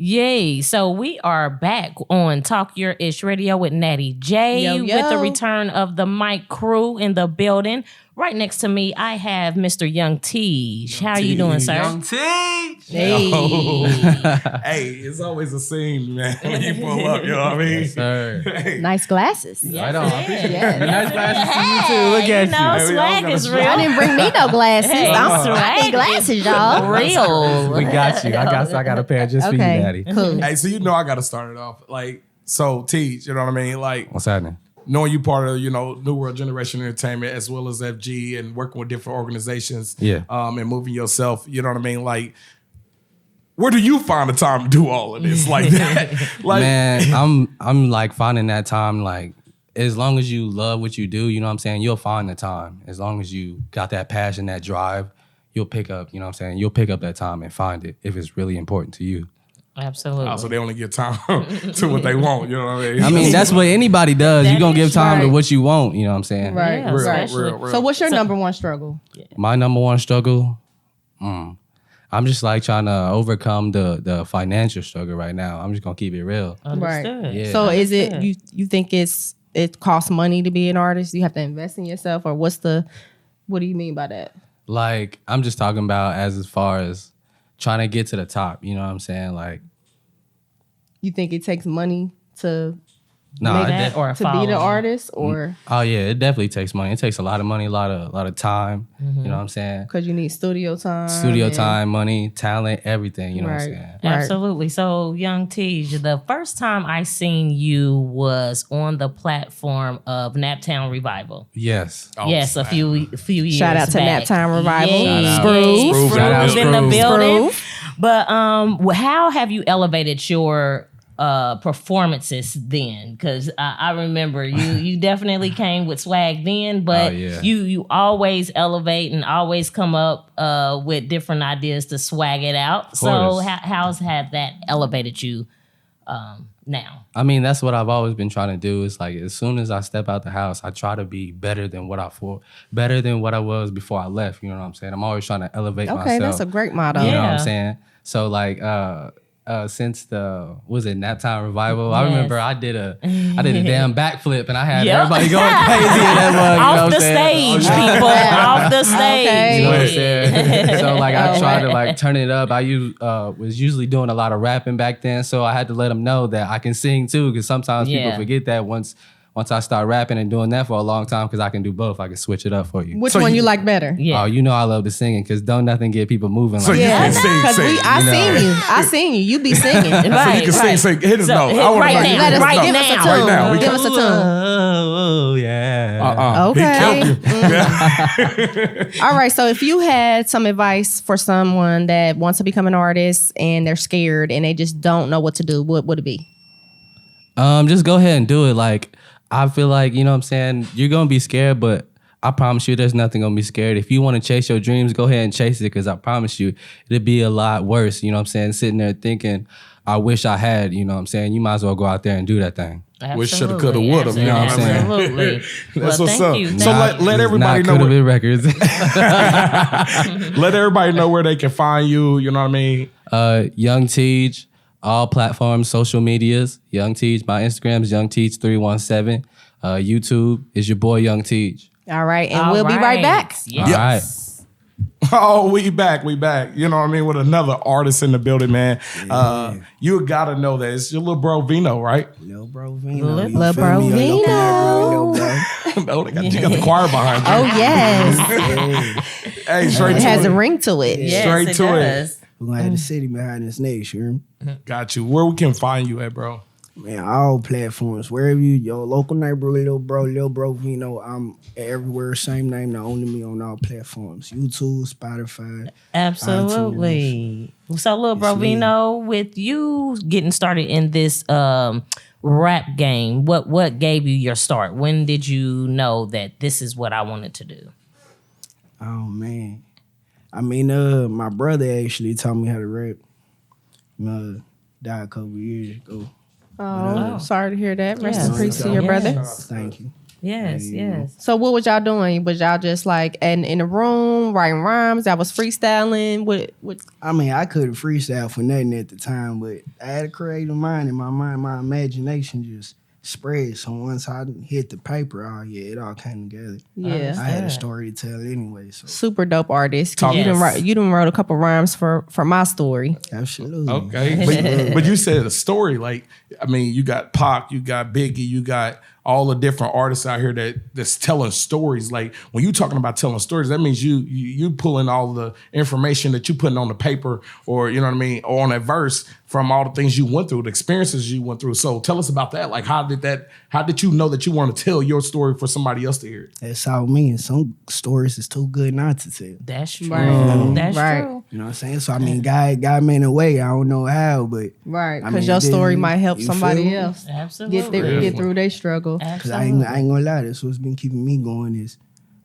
Yay. So we are back on Talk Your Ish Radio with Natty J Yo, yo. with the return of the mic crew in the building. Right next to me, I have Mr. Young T. How are you doing, sir? Young T. Hey. Hey, it's always a scene, man, when you pull up, you know what I mean? Yes, sir. Hey. Nice glasses. Right on. I appreciate Yeah. it. Nice glasses to you too. Look at You know, you. swag got is a real. I didn't bring me no glasses. Hey, I need glasses, y'all. Real. We got you. I got a pair just for you, Okay, Daddy. cool. Hey, so you know I got to start it off. Like, so Teach, you know what I mean? Like, What's happening? knowing you part of, New World Generation Entertainment as well as FG and working with different organizations. Yeah. And moving yourself, you know what I mean? Like, where do you find the time to do all of this like that? Like, Man, I'm like finding that time, like, as long as you love what you do, you know what I'm saying, you'll find the time. As long as you got that passion, that drive, you'll pick up, you know what I'm saying, you'll pick up that time and find it if it's really important to you. Absolutely. so they only give time to what they want, you know what I mean? I mean, that's what anybody does. That You're going to is give time to right. what you want, you know what I'm saying? Right, Yeah, real, especially- real. So what's your number one struggle? My number one struggle, I'm just like trying to overcome the financial struggle right now. I'm just going to keep it real. Understood. Yeah. So is it Understood. you think it costs money to be an artist? You have to invest in yourself, or what do you mean by that? Like, I'm just talking about as far as trying to get to the top, you know what I'm saying? Like, You think it takes money to no, Make That or a to be the following. artist, or oh yeah, it definitely takes money. It takes a lot of money, a lot of time. You know what I'm saying? because you need studio time? Studio and- time, money, talent, everything. You know what I'm Right. saying? Right. Absolutely. So, Young T, the first time I seen you was on the platform of Naptown Revival. Yes. Oh, Yes, a few years Shout out to back. Naptown Revival. Yes. Shout out. Screws. Screws Shout out in the Screws. building. Screws. But how have you elevated your performances then? Because I remember you definitely came with swag then, but Oh, yeah. you always elevate and always come up with different ideas to swag it out. So course. how's had that elevated you now? I mean, that's what I've always been trying to do. Is like as soon as I step out the house, I try to be better than what I was before I left. You know what I'm saying? I'm always trying to elevate myself. Okay, that's a great motto. You know what Yeah. I'm saying? So like since the Naptime Revival, I Yes. remember I did a damn backflip and I had Yep. everybody going crazy in that mug, you know Off what the I'm saying? stage, people. Off the stage. Okay. You know what I'm saying? So like I Oh, tried to right. like turn it up. I was usually doing a lot of rapping back then, so I had to let them know that I can sing too, because sometimes Yeah. people forget that once I start rapping and doing that for a long time, because I can do both. I can switch it up for you. Which So one you- you like better? Yeah. Oh, you know I love the singing, because don't nothing get people moving So like you that. can sing, Because sing. I you know. seen you. I seen you. You be singing. Right, So you can right. sing, hit us So, note. hit I wanna right know. now, Let us right give us a now. tune. Right now. We Give us a tune. Oh, yeah. Okay. He killed you. All right. So if you had some advice for someone that wants to become an artist and they're scared and they just don't know what to do, what would it be? Just go ahead and do it. Like, I feel like, you know what I'm saying, you're going to be scared, but I promise you there's nothing going to be scared. If you want to chase your dreams, go ahead and chase it, because I promise you it'll be a lot worse, you know what I'm saying, sitting there thinking, I wish I had, you know what I'm saying. You might as well go out there and do that thing. Wish, shoulda, Absolutely, coulda, woulda, you know what I'm saying? Absolutely. That's Well, what's thank up. you. So let everybody know Coulda where, Been records. let everybody know where they can find you, you know what I mean? Young Teej, all platforms, social medias. Young Teej, my Instagram is Young Teej 317. YouTube is your boy Young Teej. All right. And All we'll be right back. Yes. All right. Oh, we back. You know what I mean? With another artist in the building, man. You gotta know that it's your little bro Vino, right? Lil Bro Vino. Lil you Bro feel me? Vino. Lil Bro, No, you got the choir behind you. Oh, yes. Hey, straight It to has it. a ring to it. Yes, Straight it to it. does. We're gonna have the city behind us next, you hear me? Got you. Where we can find you at, bro? Man, all platforms, wherever you, your local neighborhood, Lil Bro Vino, I'm everywhere, same name, not only me on all platforms. YouTube, Spotify. Absolutely. So, Lil It's me. Brovino, with you getting started in this rap game, what gave you your start? When did you know that this is what I wanted to do? Oh man. I mean, my brother actually taught me how to rap. Died a couple years ago. Oh, sorry to hear that. Rest Yes. in peace to your Yes. brother. Thank you. Yes. So what was y'all doing? Was y'all just like in the room writing rhymes? Y'all was freestyling? What? I mean, I couldn't freestyle for nothing at the time, but I had a creative mind in my mind. My imagination just spread. So once I hit the paper, it all came together. Yeah. I had a story to tell anyway. So Super dope artist. 'Cause Yes. you done wrote a couple rhymes for my story. absolutely. Okay, but you said a story. Like, I mean, you got Pac, you got Biggie, you got all the different artists out here that's telling stories. Like, when you talking about telling stories, that means you pulling all the information that you putting on the paper, or you know what I mean, or on that verse from all the things you went through, the experiences you went through. So tell us about that. Like, how did you know that you want to tell your story for somebody else to hear it? That's all me. And some stories is too good not to tell. That's true. Right. That's Right. true. You know what I'm saying? So I mean, God made a way. I don't know how, but Right. I Because mean, your story then- might help you feel somebody me? else Absolutely. get through their struggle. Cause I Absolutely. ain't gonna lie, that's what's been keeping me going is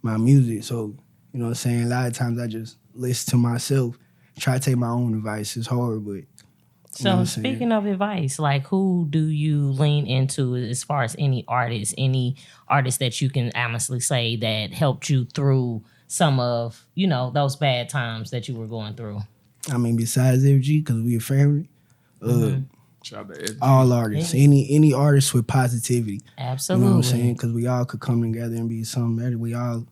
my music. So, you know what I'm saying? A lot of times I just listen to myself, try to take my own advice. It's hard, but you know what So I'm saying? speaking of advice, like who do you lean into as far as any artist that you can honestly say that helped you through some of, those bad times that you were going through? I mean, besides FG, because we a family, Shout out to Ed. all artists, any artist with positivity. Absolutely. You know what I'm saying? Because we all could come together and be something better. We all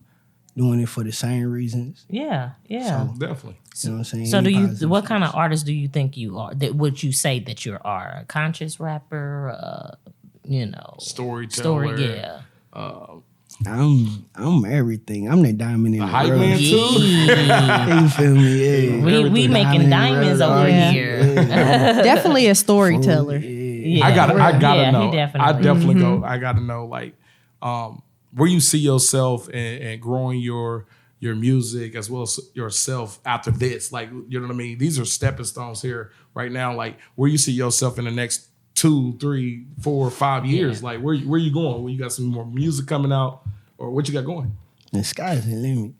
doing it for the same reasons. Yeah. Definitely. You know what I'm saying? So Any positive what kind of things. artist do you think you are? That would you say that you are? A conscious rapper, Storyteller. yeah. I'm everything. I'm the diamond in the Hype rough. man too. You feel me? Yeah. We making diamonds over here. Definitely a storyteller. Yeah. I gotta Yeah, know. he definitely. I definitely go. I gotta know, like, where you see yourself and growing your music as well as yourself after this. Like, you know what I mean? These are stepping stones here right now. Like, where you see yourself in the next 2, 3, 4, 5 years. Like, where you going? Where you got some more music coming out, or what you got going? The sky's the limit.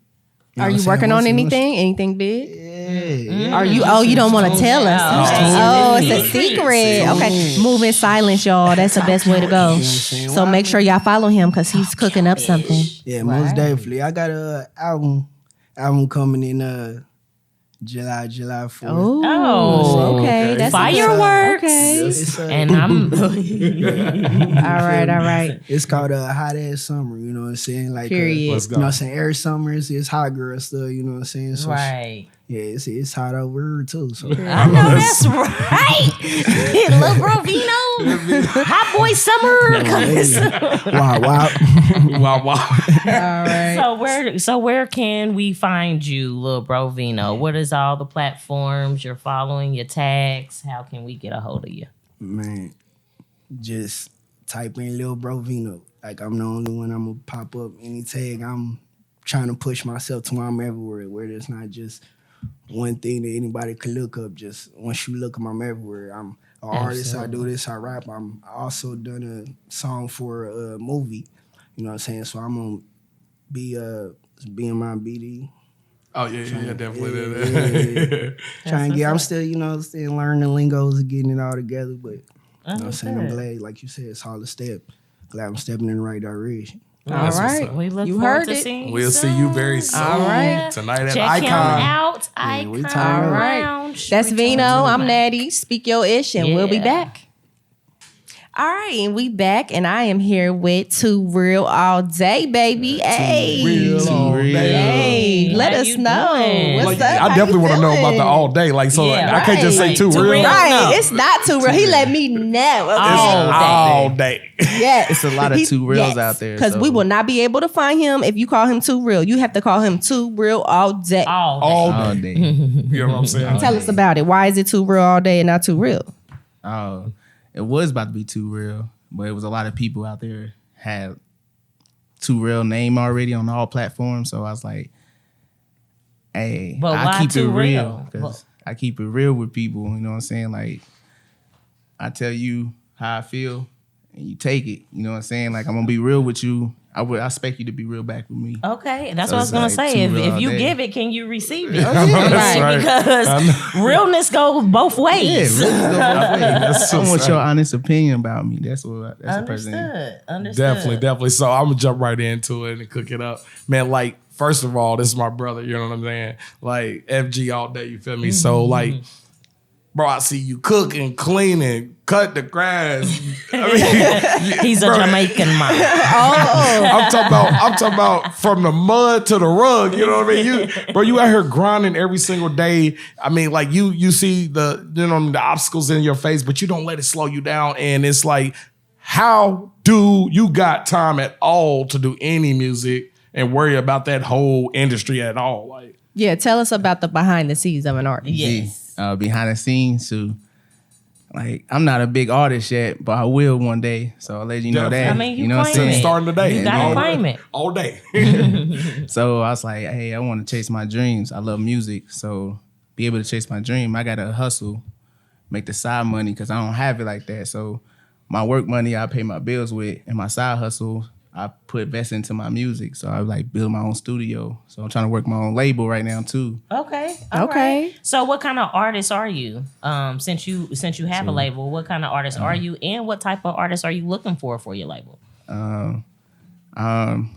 Are you working on anything? Anything big? Yeah. Are you? Oh, you don't want to tell us. Oh, it's a secret. Okay, move in silence, y'all. That's the best way to go. So make sure y'all follow him because he's cooking up something. Yeah, most definitely. I got a album coming in July 4th. Oh, okay. That's Fireworks. Okay. It's, And I'm All right. it's called Hot Ass Summer, you know what I'm saying? Like, Period. Let's you go. know what I'm saying? Every summer it's hot girl stuff, you know what I'm saying? So right. yeah, it's hot over here too. So I know that's right. Lil Brovino, Hot Boy Summer. wow. Wow. So where can we find you, Lil Brovino? What is all the platforms you're following, your tags? How can we get a hold of you? Man, just type in Lil Brovino. Like, I'm the only one I'm gonna pop up any tag. I'm trying to push myself to where I'm everywhere, where there's not just one thing that anybody could look up. Just once you look up, I'm everywhere. I'm an artist. I do this. I rap. I also done a song for a movie. You know what I'm saying? So I'm gonna be being my BD. Oh yeah, definitely. Yeah. Trying to get. I'm still, still learning the lingos and getting it all together. But you know what I'm saying? I'm glad, like you said, it's all a step. Glad I'm stepping in the right direction. All right. We look You forward heard to it. seeing you We'll see you very soon. All right. Tonight at Check Icon. him out. we Icon turn up. Lounge. That's Return Vino. to the I'm night. Natty. Speak your ish, and we'll be Yeah. back. All right, and we back, and I am here with Too Real All Day, baby. Hey, Real all day. hey, let How us you know doing? what's Like, up. I How definitely you want to know about the feeling? all day. Like, so Yeah, I can't just say right. too Too real. real. Right, No. it's not too real. He let me know. Okay. All All day. Yes. It's a lot of Too Reals out there, Because so- we will not be able to find him if you call him Too Real. You have to call him Too Real All Day. All day. All day. day. You know what I'm saying? Tell us about it. Why is it Too Real All Day and not Too Real? Oh, it was about to be Too Real, but it was a lot of people out there had Too Real name already on all platforms. So I was like, hey, But I why keep Too it real Real? because I keep it real with people. You know what I'm saying? Like, I tell you how I feel and you take it. You know what I'm saying? Like, I'm gonna be real with you. I expect you to be real back with me. Okay, that's So what I was it's gonna like say. 2 real If all you day. give it, can you receive it? That's right. Because realness goes both Yeah, ways. really go both ways. That's I want insane. your honest opinion about me. That's what. That's the person. Understood. Definitely. So I'm gonna jump right into it and cook it up, man. Like, first of all, this is my brother. You know what I'm saying? Like FG all day. You feel me? So like, bro, I see you cooking, cleaning, cut the grass. I mean, He's a bro, Jamaican man. I'm talking about from the mud to the rug. You know what I mean? You out here grinding every single day. I mean, like you see the the obstacles in your face, but you don't let it slow you down. And it's like, how do you got time at all to do any music and worry about that whole industry at all? Like, Yeah, tell us about the behind the scenes of an artist. Yes. Behind the scenes too. Like, I'm not a big artist yet, but I will one day. So I'll let you know that. I mean, you know what I'm claim saying? it. starting today, You gotta claim it. all day. So I was like, hey, I want to chase my dreams. I love music. So be able to chase my dream, I gotta hustle, make the side money because I don't have it like that. So my work money I pay my bills with, and my side hustle I put best into my music. So I like build my own studio. So I'm trying to work my own label right now too. Okay. all Okay. right. So what kind of artist are you? Since you have a label, what kind of artist are you, and what type of artist are you looking for your label?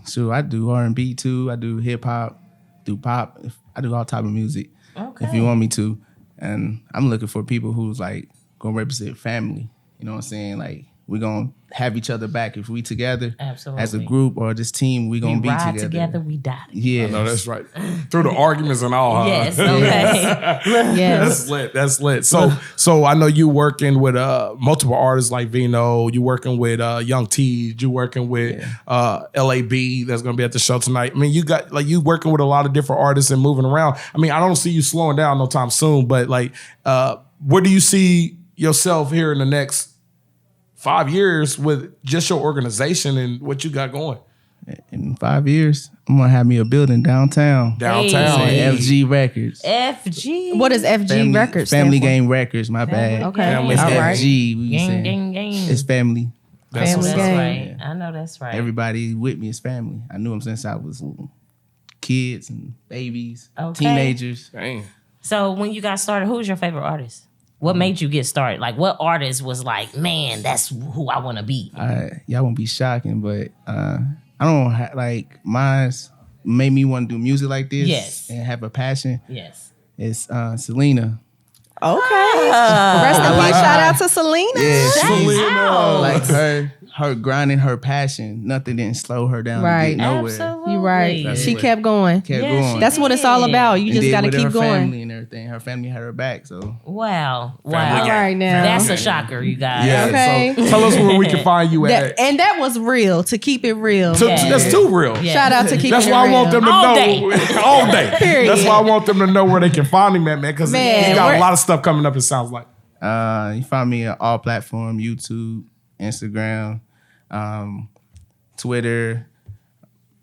So I do R&B too. I do hip hop, do pop. I do all type of music. Okay. If you want me to. And I'm looking for people who's like gonna represent family. You know what I'm saying? Like, we're gonna have each other back if we together. Absolutely. As a group or this team, we gonna We be ride together, we die together. Yeah. No, that's right. Through the arguments and all. Huh? Yes. Okay. Yes. That's lit. That's lit. So I know you working with multiple artists like Vino. You working with Young T. You working with LAB that's gonna be at the show tonight. I mean, you working with a lot of different artists and moving around. I mean, I don't see you slowing down no time soon. But like, where do you see yourself here in the next 5 years with just your organization and what you got going? In 5 years, I'm gonna have me a building downtown. Downtown. Hey. FG Records. FG. What is FG Records? Family stand for? Game Records, my bad. Okay. It's All right. FG. We Gang, saying. gang, gang. It's family. That's I know what's that's up. right. I know that's right. Everybody with me is family. I knew them since I was little. Kids and babies, Okay. teenagers. Dang. So when you got started, who's your favorite artist? What made you get started? Like, what artist was like, man, that's who I want to be? Y'all won't be shocking, but I don't like mine's made me want to do music like this. Yes. And have a passion. Yes. It's Selena. Okay. Rest in peace. Shout out to Selena. Yeah, Wow. like her grinding, her passion. Nothing didn't slow her down. Right. To get nowhere. Absolutely. You're right. That's She what- kept going. Kept Yeah, going. she That's what it's all about. You And just did got to with keep her going. family and everything. Her family had her back. So Wow. Family Wow. gang. All right now. That's a shocker, you guys. Yeah. Okay. So tell us where we can find you at. And that was real. To keep it real. That's too real. Yeah. Shout out to keeping That's it why I real. want them to All know day. all day. Period. That's why I want them to know where they can find him at, man. Because Man, he's got where- a lot of stuff coming up. It sounds like. you find me on all platform: YouTube, Instagram, Twitter,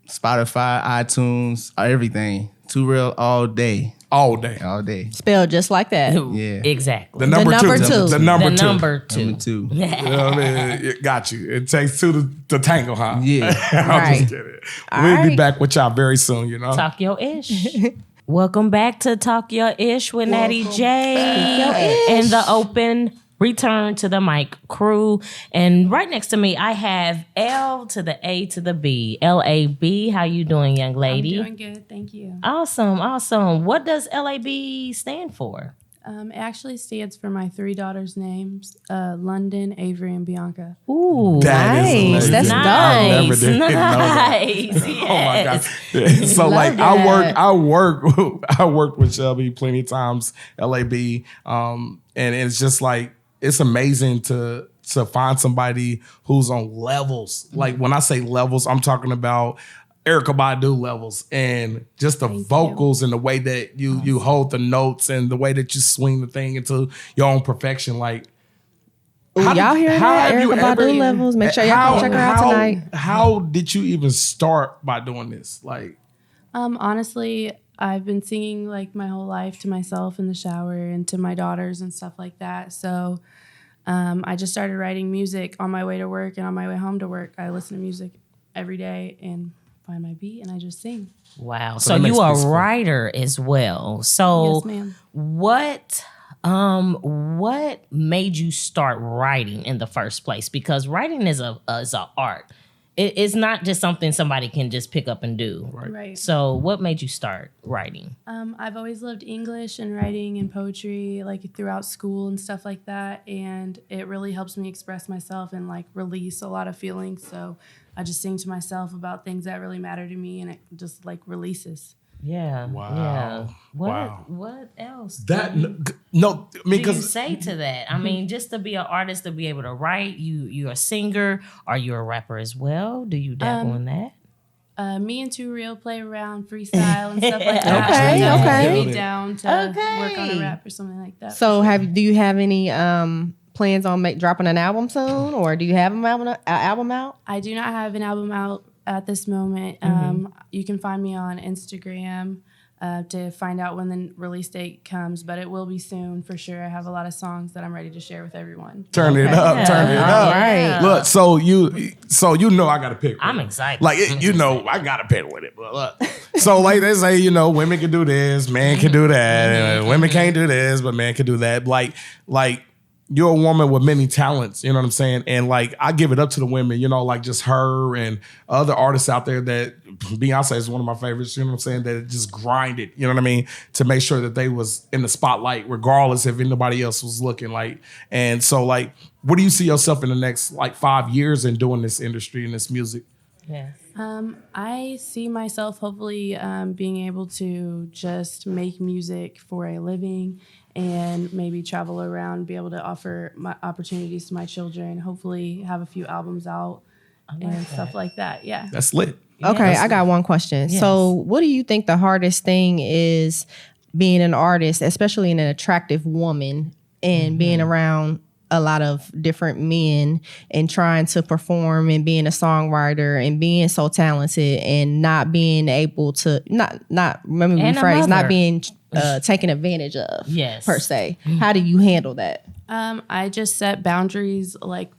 Spotify, iTunes, everything. Too Real all day. All day. All day. Spelled just like that. Yeah. Exactly. The number, number two. two. The number The two. number two. Number 2. You know what I mean? It got you. It takes two to tangle, huh? Yeah. I'm Right. just kidding. All We'll be right. back with y'all very soon, you know? Talk Your Ish. Welcome back to Talk Your Ish with Natty J and the Open Return to the Mic crew. And right next to me, I have L to the A to the B. LAB. How you doing, young lady? I'm doing good, thank you. Awesome, awesome. What does LAB stand for? It actually stands for my 3 daughters' names, London, Avery, and Bianca. Ooh, That is Nice. amazing. That's I never nice, did know that. nice. Oh my Yes. god! So like that. I worked with Shelby plenty of times, LAB, and it's just like it's amazing to find somebody who's on levels. Like when I say levels, I'm talking about Erykah Badu levels, and just the vocals and the way that you hold the notes and the way that you swing the thing into your own perfection. Like, Ooh, y'all hearing that? have you Erykah Badu ever- levels. Make sure y'all come check her out tonight. How did you even start by doing this? Like, Honestly, I've been singing like my whole life to myself in the shower and to my daughters and stuff like that. So I just started writing music on my way to work and on my way home to work. I listen to music every day and find my beat, and I just sing. Wow. So So that makes you are this a fun. writer as well. So Yes, ma'am. what made you start writing in the first place? Because writing is a art. It's not just something somebody can just pick up and do. Right. So what made you start writing? I've always loved English and writing and poetry, like throughout school and stuff like that. And it really helps me express myself and like release a lot of feelings. So I just sing to myself about things that really matter to me, and it just like releases. Yeah. Wow. Yeah. Wow. What else? That no, I mean, do you because say to that? I mean, just to be an artist, to be able to write, you're a singer. Are you a rapper as well? Do you dabble in that? Me and Too Real play around freestyle and stuff like that. Okay, Sometimes okay. Get me down to work on Okay. a rap or something like that. So do you have any plans on dropping an album soon, or do you have an album out? I do not have an album out at this moment. You can find me on Instagram to find out when the release date comes, but it will be soon for sure. I have a lot of songs that I'm ready to share with everyone. turn it up, turn it All up. right. Look, so you know I got to pick. I'm with it. excited. Like you know, I got to pick with it. But look, so like they say, you know, women can do this, men can do that, women can't do this, but men can do that. Like you're a woman with many talents, you know what I'm saying? And like I give it up to the women, you know, like just her and other artists out there that Beyonce is one of my favorites, you know what I'm saying, that just grinded, you know what I mean, to make sure that they was in the spotlight regardless if anybody else was looking like. And so like, what do you see yourself in the next like 5 years in doing this industry and this music? Yeah. I see myself hopefully being able to just make music for a living and maybe travel around, be able to offer my opportunities to my children, hopefully have a few albums out and stuff like that. Yeah. That's lit. Okay, I got one question. Yes. So, what do you think the hardest thing is being an artist, especially an attractive woman, and being around a lot of different men and trying to perform and being a songwriter and being so talented and not being able to not let me And a rephrase, not mother. being taken advantage of, Yes. per se. How do you handle that? I just set boundaries like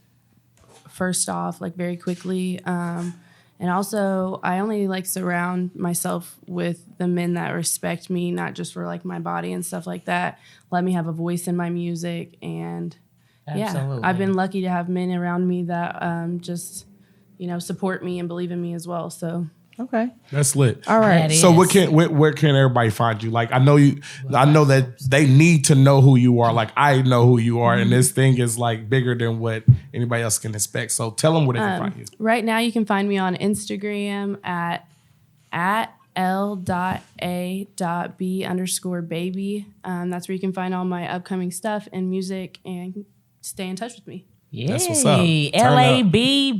first off, like very quickly. And also I only like surround myself with the men that respect me, not just for like my body and stuff like that. Let me have a voice in my music. And yeah, Absolutely. I've been lucky to have men around me that just, you know, support me and believe in me as well. So Okay. That's lit. All right. That So is. where can everybody find you? Like I know that they need to know who you are. Like I know who you are, and this thing is like bigger than what anybody else can expect. So tell them where they can find you. right now you can find me on Instagram at l.a.b_baby. That's where you can find all my upcoming stuff and music and stay in touch with me. Yay. That's what's up. Turn up. LAB, baby.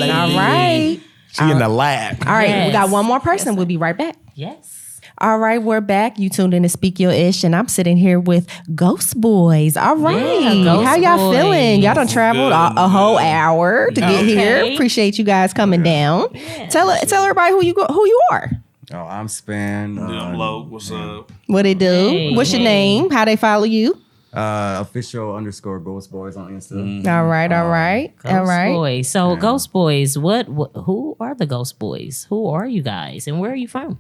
LAB. All right. She in the lab. All right. We Yes. got one more person. We'll be right back. Yes. All right, we're back. You tuned in to Speak Your Ish, and I'm sitting here with Ghost Boys. All right. Ghost How y'all Boys. feeling? Y'all done traveled a whole hour to get here. Okay. Appreciate you guys coming down. Tell everybody who you are. Oh, I'm Span. I'm Loke. What's up? What they do? Hey, What's your hey. name? How they follow you? Official_Ghost Boys on Insta. All right. All right. Ghost All right. Boys. So Ghost Boys, who are the Ghost Boys? Who are you guys and where are you from?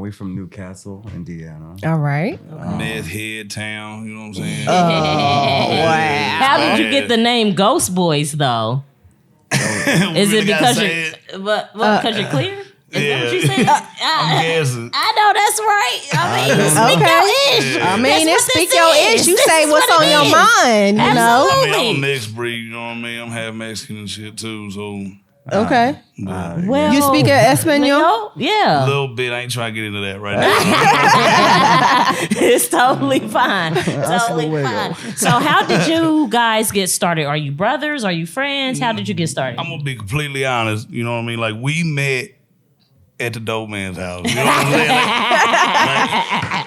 We from Newcastle, Indiana. All right. Meth Head Town. You know what I'm saying? How did you get the name Ghost Boys though? Is it because because you're clear? Is that what you said? I'm guessing. I know that's right. I mean, speak Okay. your ish. I mean, That's it's what speak this your is. ish. You This say is what's what on it your is. mind, you know? I mean, I'm Absolutely. mixed breed. You know what I mean? I'm half Mexican and shit too. So Okay. Well, You speak Espanol? Yeah. a little bit. I ain't trying to get into that right now. It's totally fine. Totally fine. So how did you guys get started? Are you brothers? Are you friends? How did you get started? I'm gonna be completely honest. You know what I mean? Like we met at the dope man's house. You know what I'm saying?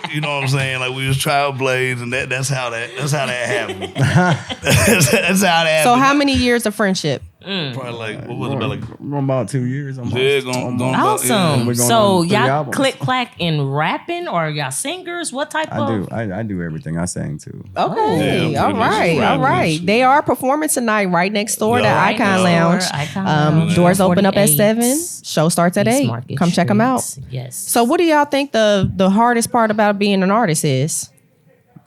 Like, you know what I'm saying? Like we was trailblazing, and that's how that happened. That's how that happened. So how many years of friendship? Probably like what was it about like about 2 years. Almost. yeah, going Awesome. We're going So on 3 y'all albums. click clack in rapping or y'all singers? What type of? I do everything. I sang too. Okay, Yeah, all pretty much right, just all rapping right. and They shit. are performing tonight right next door to Yeah. Right Icon next Lounge. door, Icon Lounge. Doors open up at 48. 7. Show starts at East 8. Market Come check them out. Streets. Yes. So what do y'all think the hardest part about being an artist is?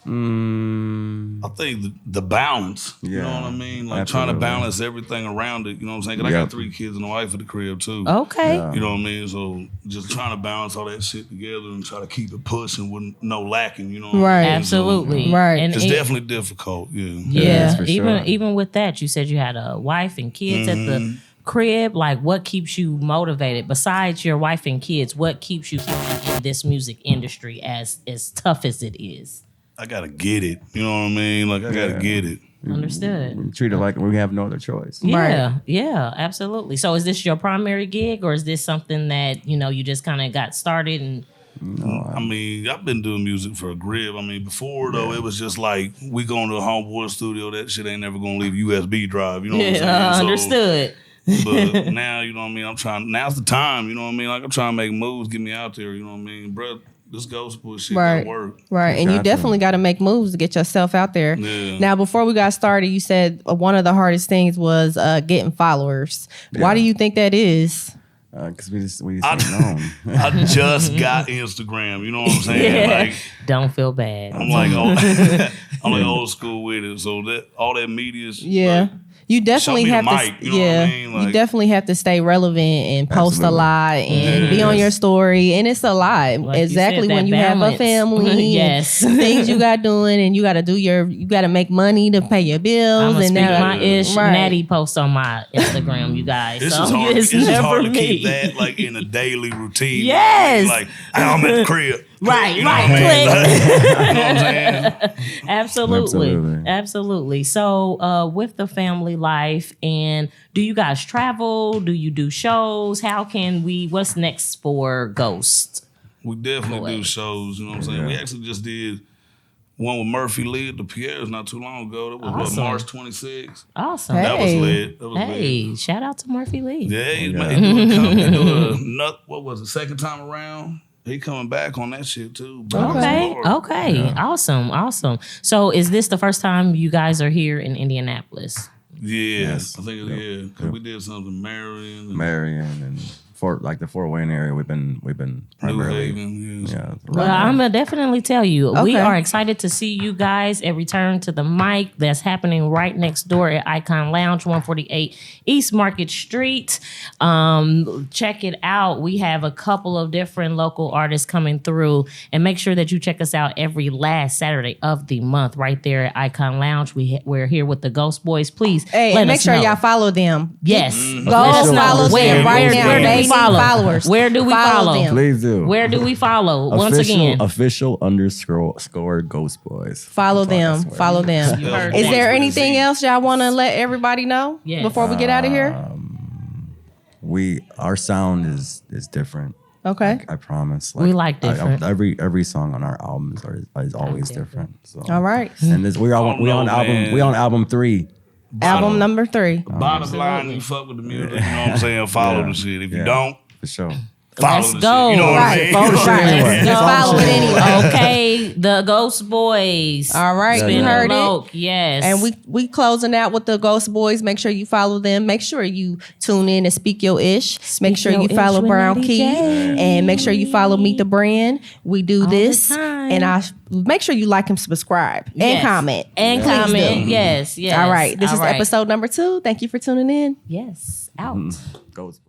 I think the balance. You know Yeah, what I mean? Like trying to absolutely. balance everything around it. You know what I'm saying? 'Cause I Yep. got 3 kids and a wife at the crib too. Okay. Yeah. You know what I mean? So just trying to balance all that shit together and try to keep it pushing with no lacking. You know what Right. I mean? Absolutely. Right. And It's it- definitely difficult. Yeah. Yeah. for Even sure. even with that, you said you had a wife and kids at the crib. Like, what keeps you motivated besides your wife and kids? What keeps you in this music industry as tough as it is? I gotta get it. You know what I mean? Like I gotta get it. Understood. We treat it like we have no other choice. Yeah, yeah, absolutely. So, is this your primary gig, or is this something that you just kind of got started and? I mean, I've been doing music for a grip. I mean, before though, it was just like we going to a homeboy studio. That shit ain't never gonna leave USB drive. You know what I'm saying? So- Understood. But now, you know what I mean? I'm trying. Now's the time. You know what I mean? Like I'm trying to make moves, get me out there. You know what I mean, bro? This gospel shit Right. gotta work. Right, and you Gotcha. definitely got to make moves to get yourself out there. Yeah. Now, before we got started, you said one of the hardest things was getting followers. Why Yeah. do you think that is? Because we just ain't known. I just got Instagram. You know what I'm saying? Yeah. Like Don't feel bad. I'm like I'm like old school with it. So that all that media is Yeah. like, You definitely me the have to, mic, you know what I mean? you Like- definitely have to stay relevant and post a Absolutely. lot and be on your story. And it's a lot, Like you exactly said, when that you have a balance. family. Yes. and things you got doing, and you got to you got to make money to pay your bills. I'm gonna and speak that, my ish right. Natty post on my Instagram, you guys. It's so just hard. it's It's just never hard to me. keep that like in a daily routine. Yes. Like I'm at the crib. Right, You know right. what I mean? Click. You know what I'm saying? Absolutely. Absolutely. So, with the family life, and do you guys travel? Do you do shows? What's next for Ghost? We definitely do shows. You know what I'm saying? We actually just did one with Murphy Lee at the Pierre's not too long ago. That was Awesome. March 26th. Awesome. That was Hey. lit. That was lit. Hey, shout out to Murphy Lee. Yeah, he's doing what was it, second time around? He coming back on that shit too. Bro. Okay. Lord. Okay. Awesome. So, is this the first time you guys are here in Indianapolis? Yeah, Yes. I think yeah, because we did something in Marion, and Marion and the Fort Wayne area. We've been New primarily Haven. Yes. yeah. Well, around I'm gonna definitely tell you, we Okay. are excited to see you guys at Return to the Mic. That's happening right next door at Icon Lounge, 148 East Market Street. Check it out. We have a couple of different local artists coming through, and make sure that you check us out every last Saturday of the month right there at Icon Lounge. We're here with the Ghost Boys. Please, Hey, let and make us sure know. y'all follow them. Yes, Go let us know. follow them right now. Where do They we need follow? followers. Where do we follow? them. Please do. Where do we follow? Once again, official _ Ghost Boys. Follow That's all I them. swear. Follow them. You heard Is that. there With a anything Z. else y'all want to let everybody know Yes. before we get out of here? Our sound is different. Okay. I promise. We like different. Every song on our albums is always different. So All right. And we Oh, no, on album man. we on album 3. Album number 3. Bottom line, you fuck with the music. You know what I'm saying? Follow the shit. If you Yeah. don't, For sure. follow let's the go. shit. You know what I Right. mean? Follow Right. anyway. Let's go. Follow it anyway. Okay, the Ghost Boys. All right, Yeah, we yeah. heard it. Loke, yes. And we closing out with the Ghost Boys. Make sure you follow them. Make sure you tune in and Speak Your Ish. Make sure Your you Ish follow with Brown Natty Key. J. And make sure you follow Meet the Brand. We do All the this. time. And make sure you like and subscribe and Yes. comment. And Please comment. do. Yes, yes. All right. This All is right. episode number 2. Thank you for tuning in. Yes. Out. Ghost